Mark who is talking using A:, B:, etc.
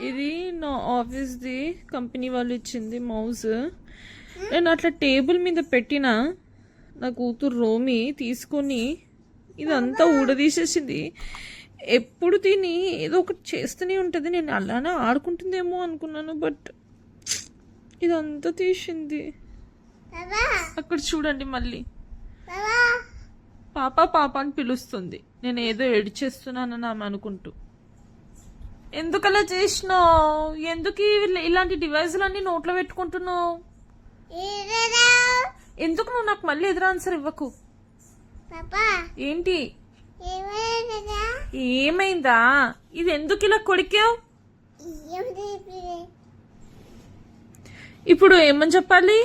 A: ఇది నా ఆఫీస్ది కంపెనీ వాళ్ళు ఇచ్చింది మౌస్. నేను అట్లా టేబుల్ మీద పెట్టిన నా కూతురు రోమి తీసుకొని ఇదంతా ఊడదీసేసింది. ఎప్పుడు తిని ఏదో ఒకటి చేస్తూనే ఉంటుంది. నేను అలానే ఆడుకుంటుందేమో అనుకున్నాను, బట్ ఇదంతా తీసింది. అక్కడ చూడండి, మళ్ళీ పాప పాప అని పిలుస్తుంది. నేను ఏదో ఏడ్చేస్తున్నానని ఆమె అనుకుంటూ. ఎందుకలా చేసినావు? ఎందుకు ఇలాంటి డివైజులన్నీ నోట్లో పెట్టుకుంటున్నావు? ఎందుకు నువ్వు నాకు మళ్ళీ ఎదురు ఆన్సర్ ఇవ్వకు. ఏంటి ఏమైందా? ఇది ఎందుకు ఇలా కొడికావు? ఇప్పుడు ఏమని చెప్పాలి?